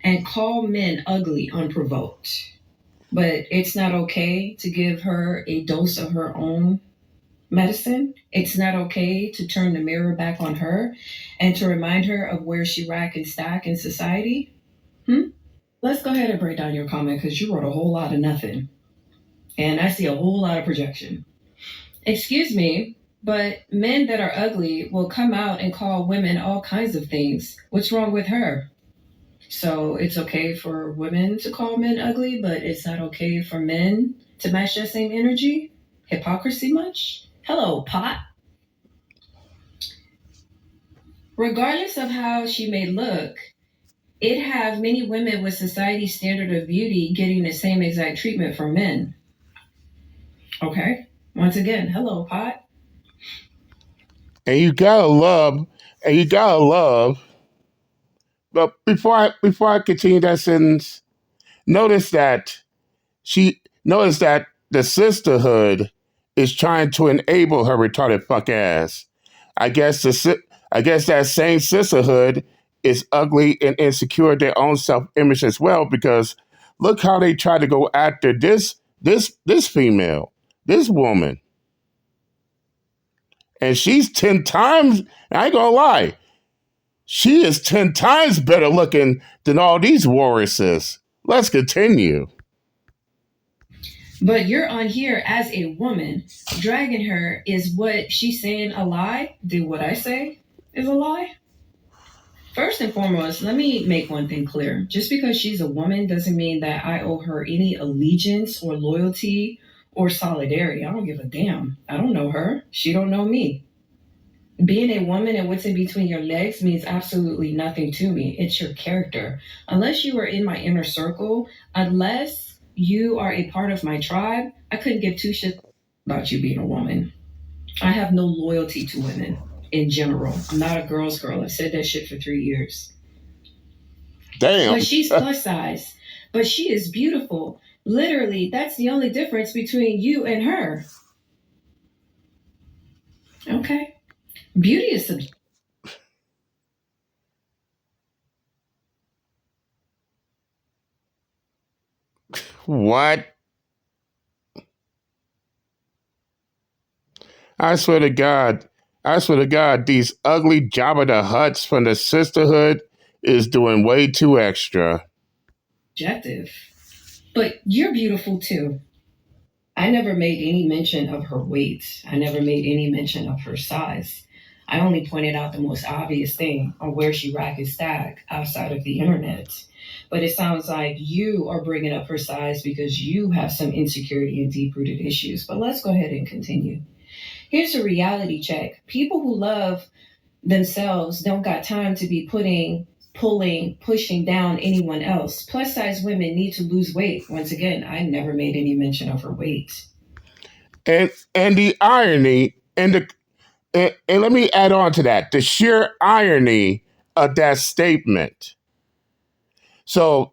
and call men ugly unprovoked. But it's not okay to give her a dose of her own medicine. It's not okay to turn the mirror back on her and to remind her of where she rack and stack in society. Let's go ahead and break down your comment because you wrote a whole lot of nothing. And I see a whole lot of projection. Excuse me, but men that are ugly will come out and call women all kinds of things. What's wrong with her? So it's okay for women to call men ugly, but it's not okay for men to match that same energy? Hypocrisy much? Hello, pot. Regardless of how she may look, it have many women with society's standard of beauty getting the same exact treatment from men. Okay. Once again, hello, pot. And you gotta love. But before I continue that sentence, notice that the sisterhood is trying to enable her retarded fuck ass. I guess that same sisterhood is ugly and insecure their own self-image as well, because look how they try to go after this female, this woman. And she's 10 times, I ain't gonna lie, she is 10 times better looking than all these walruses. Let's continue. But you're on here as a woman. Dragging her is what she's saying a lie? Did what I say is a lie? First and foremost, let me make one thing clear. Just because she's a woman doesn't mean that I owe her any allegiance or loyalty or solidarity. I don't give a damn. I don't know her. She don't know me. Being a woman and what's in between your legs means absolutely nothing to me. It's your character. Unless you are in my inner circle, unless you are a part of my tribe, I couldn't give two shits about you being a woman. I have no loyalty to women in general. I'm not a girl's girl. I've said that shit for 3 years. Damn. But she's plus size. But she is beautiful. Literally, that's the only difference between you and her. Okay. Beauty is subjective. What? I swear to God. I swear to God, these ugly Jabba the Hutts from the sisterhood is doing way too extra. But you're beautiful too. I never made any mention of her weight. I never made any mention of her size. I only pointed out the most obvious thing on where she rack and stack outside of the internet. But it sounds like you are bringing up her size because you have some insecurity and deep-rooted issues. But let's go ahead and continue. Here's a reality check. People who love themselves don't got time to be pushing down anyone else. Plus size women need to lose weight. Once again, I never made any mention of her weight. And the irony and let me add on to that, the sheer irony of that statement. So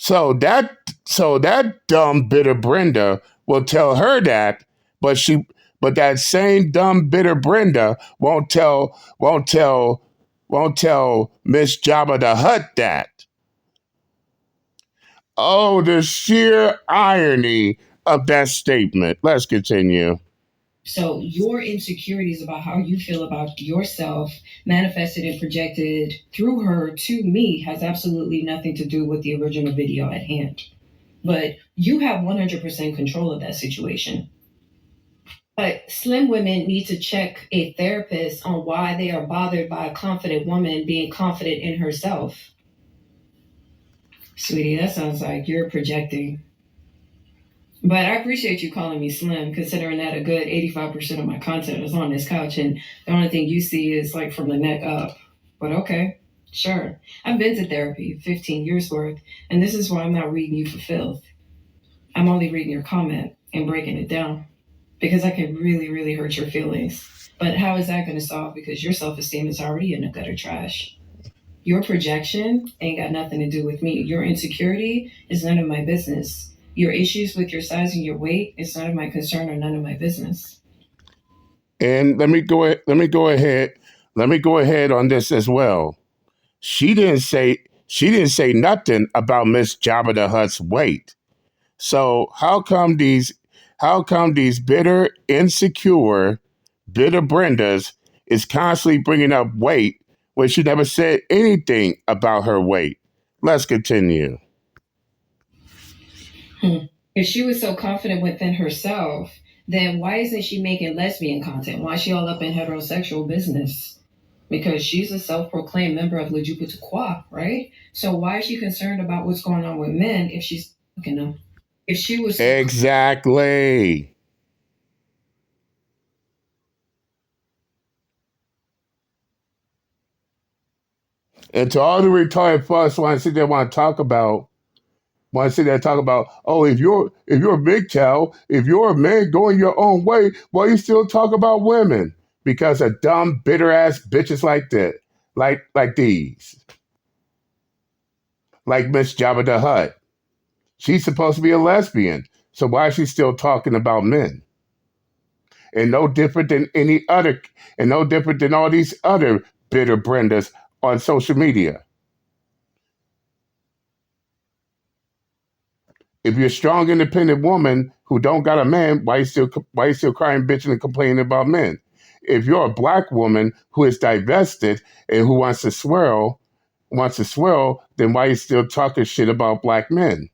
that dumb bitter Brenda will tell her that, but that same dumb bitter Brenda won't tell Miss Jabba the Hutt that. Oh, the sheer irony of that statement. Let's continue. So your insecurities about how you feel about yourself manifested and projected through her to me has absolutely nothing to do with the original video at hand. But you have 100% control of that situation. But slim women need to check a therapist on why they are bothered by a confident woman being confident in herself. Sweetie, that sounds like you're projecting. But I appreciate you calling me slim, considering that a good 85% of my content is on this couch, and the only thing you see is like from the neck up. But okay, sure. I've been to therapy, 15 years worth, and this is why I'm not reading you for filth. I'm only reading your comment and breaking it down, because I can really, really hurt your feelings. But how is that going to solve? Because your self-esteem is already in the gutter trash. Your projection ain't got nothing to do with me. Your insecurity is none of my business. Your issues with your size and your weight is none of my concern or none of my business. And let me go ahead on this as well. She didn't say nothing about Miss Jabba the Hutt's weight. So how come these bitter, insecure, bitter Brendas is constantly bringing up weight when she never said anything about her weight? Let's continue. If she was so confident within herself, then why isn't she making lesbian content? Why is she all up in heterosexual business? Because she's a self-proclaimed member of LGBTQ, right? So why is she concerned about what's going on with men if she's fucking them? If she was exactly. And to all the retarded fucks want to talk about, oh, if you're a MGTOW, if you're a man going your own way, why you still talk about women? Because of dumb, bitter ass bitches like that, like these, like Miss Jabba the Hutt. She's supposed to be a lesbian, so why is she still talking about men? And no different than no different than all these other bitter Brendas on social media. If you're a strong, independent woman who don't got a man, why you still crying, bitching, and complaining about men? If you're a black woman who is divested and who wants to swirl, then why you still talking shit about black men?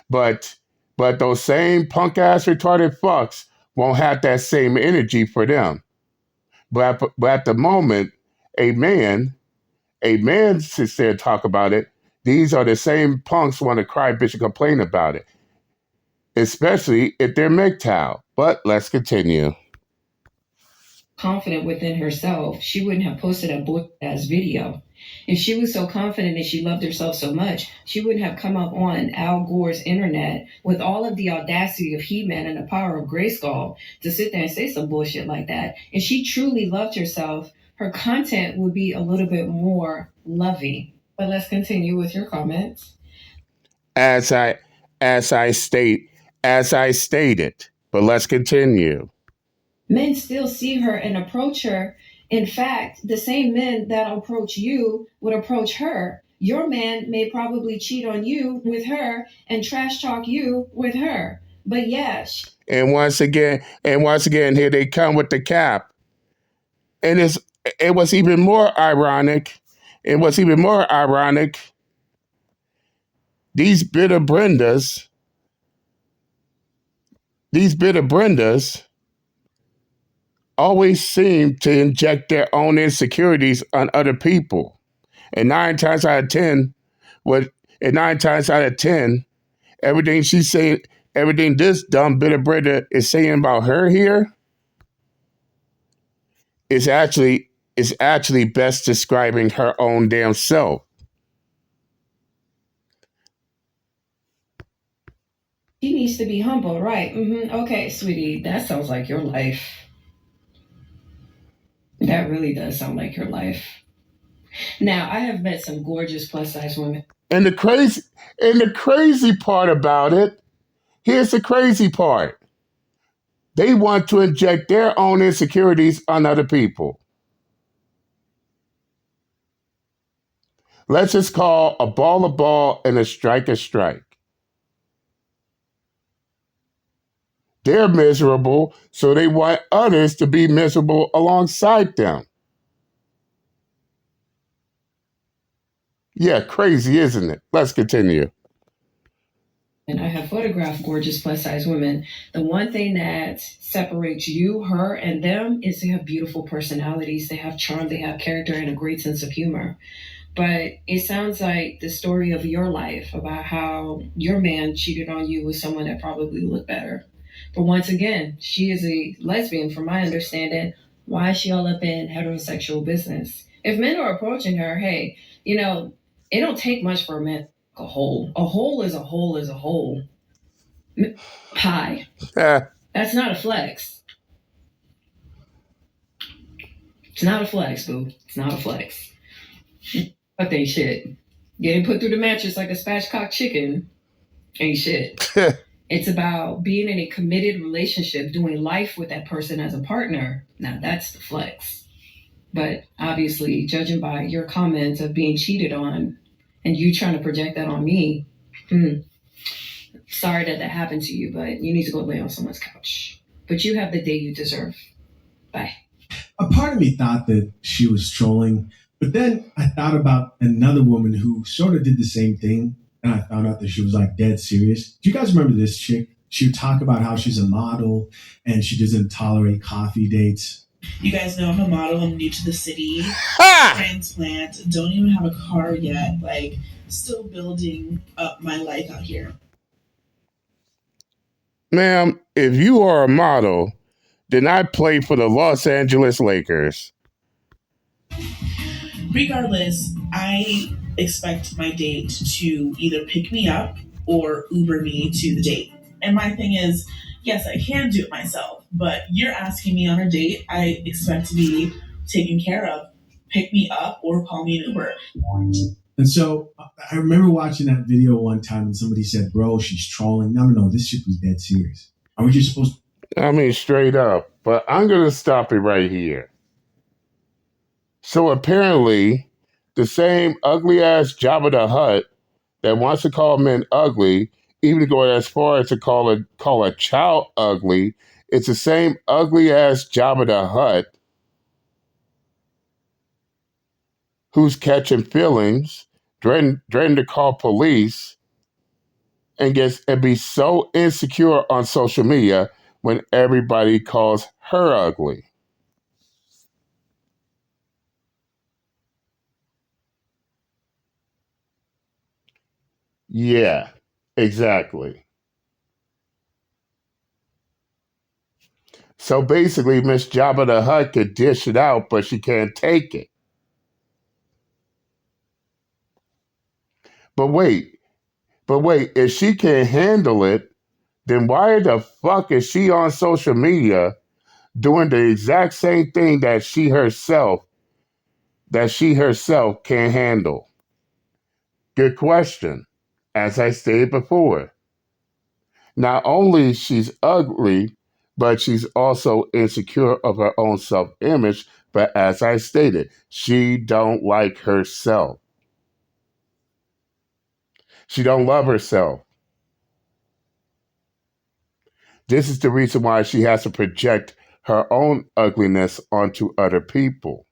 But those same punk ass retarded fucks won't have that same energy for them. But at the moment, a man sits there and talk about it. These are the same punks want to cry, bitch, and complain about it, especially if they're MGTOW. But let's continue. Confident within herself, she wouldn't have posted a bullshit-ass video. If she was so confident and she loved herself so much, she wouldn't have come up on Al Gore's internet with all of the audacity of He-Man and the power of Grayskull to sit there and say some bullshit like that. If she truly loved herself, her content would be a little bit more loving. But let's continue with your comments. As I stated, but let's continue. Men still see her and approach her. In fact, the same men that approach you would approach her. Your man may probably cheat on you with her and trash talk you with her. But yes. And once again, here they come with the cap. And it was even more ironic. These bitter Brendas always seem to inject their own insecurities on other people. And nine times out of 10, everything she's saying, everything this dumb bitter Brenda is saying about her here is actually best describing her own damn self. She needs to be humble, right? Okay, sweetie, that sounds like your life. That really does sound like your life. Now, I have met some gorgeous plus-size women. And the crazy part about it, here's the crazy part. They want to inject their own insecurities on other people. Let's just call a ball and a strike a strike. They're miserable, so they want others to be miserable alongside them. Yeah, crazy, isn't it? Let's continue. And I have photographed gorgeous plus-size women. The one thing that separates you, her, and them is they have beautiful personalities. They have charm, they have character, and a great sense of humor. But it sounds like the story of your life about how your man cheated on you with someone that probably looked better. But once again, she is a lesbian, from my understanding. Why is she all up in heterosexual business? If men are approaching her, hey, it don't take much for a man. A hole. A hole is a hole is a hole. Pie. That's not a flex. It's not a flex, boo. It's not a flex. Fuck ain't shit. Getting put through the mattress like a spatchcock chicken ain't shit. It's about being in a committed relationship, doing life with that person as a partner. Now that's the flex. But obviously, judging by your comments of being cheated on and you trying to project that on me, sorry that happened to you, but you need to go lay on someone's couch. But you have the day you deserve. Bye. A part of me thought that she was trolling, but then I thought about another woman who sort of did the same thing, and I found out that she was like dead serious. Do you guys remember this chick? She would talk about how she's a model and she doesn't tolerate coffee dates. You guys know I'm a model. I'm new to the city. Transplant. Don't even have a car yet. Like, still building up my life out here. Ma'am, if you are a model, then I play for the Los Angeles Lakers. Regardless, I expect my date to either pick me up or Uber me to the date. And my thing is, yes, I can do it myself, but you're asking me on a date, I expect to be taken care of. Pick me up or call me an Uber. And so I remember watching that video one time and somebody said, bro, she's trolling. No, this shit was dead serious. Are we just supposed to? I mean, straight up. But I'm going to stop it right here. So apparently, the same ugly-ass Jabba the Hutt that wants to call men ugly, even going as far as to call a child ugly, it's the same ugly-ass Jabba the Hutt who's catching feelings, dreading to call police, and be so insecure on social media when everybody calls her ugly. Yeah, exactly. So basically, Miss Jabba the Hutt could dish it out, but she can't take it. But wait, if she can't handle it, then why the fuck is she on social media doing the exact same thing that she herself can't handle? Good question. As I stated before, not only she's ugly, but she's also insecure of her own self-image. But as I stated, she don't like herself. She don't love herself. This is the reason why she has to project her own ugliness onto other people.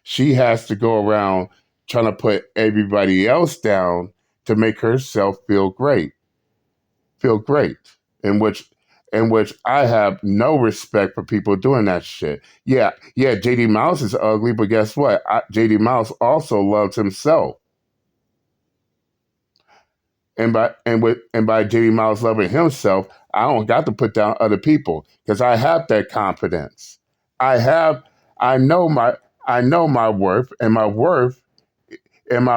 She has to go around trying to put everybody else down to make herself feel great. In which I have no respect for people doing that shit. Yeah, JD Mouse is ugly, but guess what? JD Mouse also loves himself. And by JD Mouse loving himself, I don't got to put down other people because I have that confidence. I know my worth, and my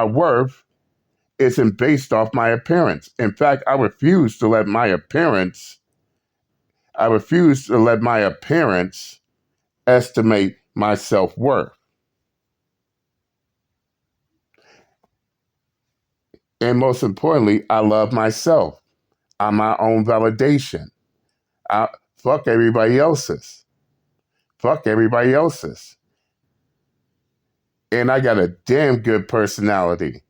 worth isn't based off my appearance. In fact, I refuse to let my appearance estimate my self-worth. And most importantly, I love myself. I'm my own validation. I fuck everybody else's. Fuck everybody else's. And I got a damn good personality.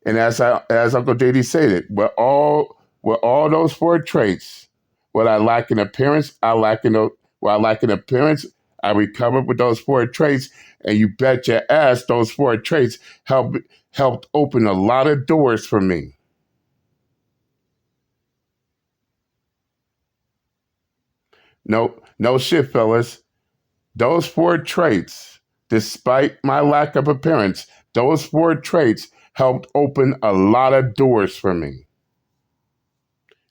And as Uncle JD stated, with all those four traits, what I lack in appearance, I recovered with those four traits, and you bet your ass those four traits helped open a lot of doors for me. No shit, fellas. Those four traits, despite my lack of appearance, those four traits helped open a lot of doors for me.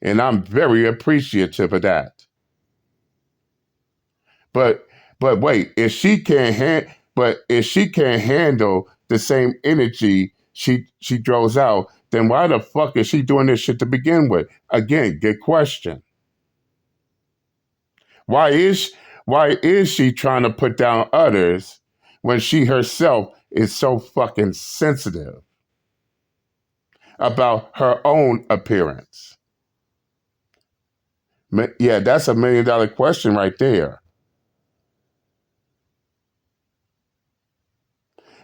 And I'm very appreciative of that. But wait, if she can't handle the same energy she throws out, then why the fuck is she doing this shit to begin with? Again, good question. Why is she trying to put down others when she herself is so fucking sensitive about her own appearance? Yeah, that's $1 million question right there.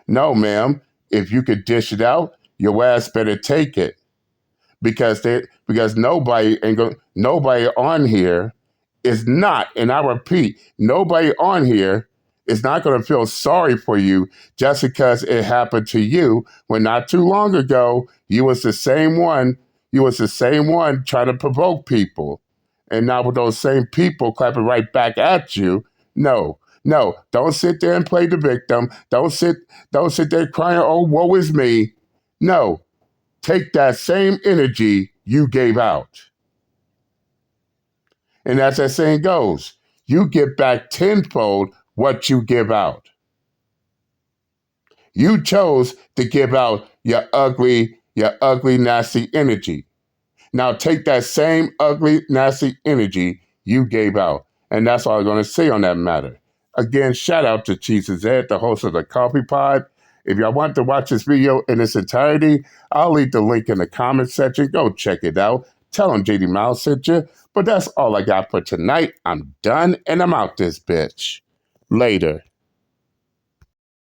No, ma'am. If you could dish it out, your ass better take it. Because nobody on here is not, and I repeat, nobody on here is not going to feel sorry for you just because it happened to you when not too long ago you was the same one trying to provoke people. And now with those same people clapping right back at you, no, don't sit there and play the victim. Don't sit there crying, oh, woe is me. No, take that same energy you gave out. And as that saying goes, you get back tenfold what you give out. You chose to give out your ugly, nasty energy. Now take that same ugly, nasty energy you gave out. And that's all I'm going to say on that matter. Again, shout out to Jesus Ed, the host of the Coffee Pod. If y'all want to watch this video in its entirety, I'll leave the link in the comments section. Go check it out. Tell them JD Mouse sent you. But that's all I got for tonight. I'm done and I'm out this bitch. Later.